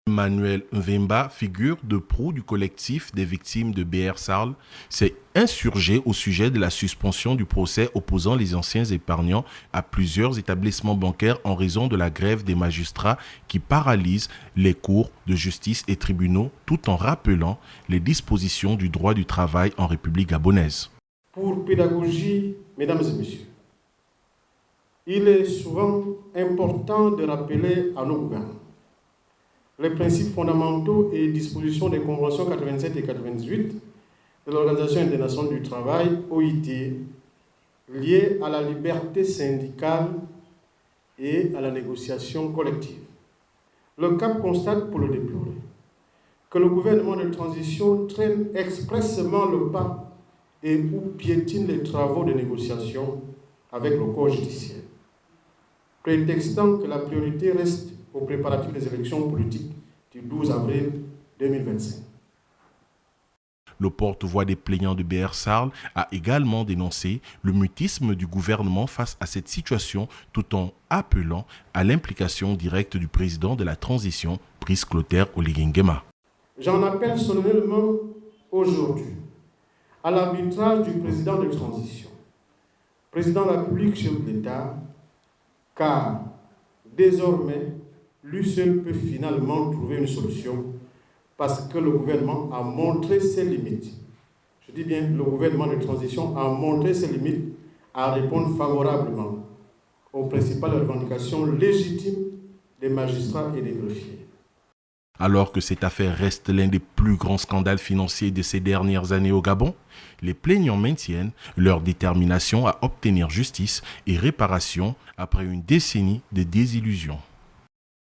Emmanuel Mvemba, figure de proue du collectif des victimes de BR Sarl, s'est insurgé au sujet de la suspension du procès opposant les anciens épargnants à plusieurs établissements bancaires en raison de la grève des magistrats qui paralyse les cours de justice et tribunaux, tout en rappelant les dispositions du droit du travail en République gabonaise. Pour pédagogie, mesdames et messieurs, il est souvent important de rappeler à nos gouvernements les principes fondamentaux et dispositions des conventions 87 et 98 de l'Organisation internationale du travail, OIT, liées à la liberté syndicale et à la négociation collective. Le CAP constate, pour le déplorer, que le gouvernement de transition traîne expressément le pas et ou piétine les travaux de négociation avec le corps judiciaire, prétextant que la priorité reste aux préparatifs des élections politiques du 12 avril 2025. Le porte-voix des plaignants de BR Sarl a également dénoncé le mutisme du gouvernement face à cette situation tout en appelant à l'implication directe du président de la transition, Brice Clotaire Oligui Nguema. J'en appelle solennellement aujourd'hui à l'arbitrage du président de transition, président de la République, chef de l'État, car désormais, lui seul peut finalement trouver une solution parce que le gouvernement a montré ses limites. Je dis bien, le gouvernement de transition a montré ses limites à répondre favorablement aux principales revendications légitimes des magistrats et des greffiers. Alors que cette affaire reste l'un des plus grands scandales financiers de ces dernières années au Gabon, les plaignants maintiennent leur détermination à obtenir justice et réparation après une décennie de désillusion.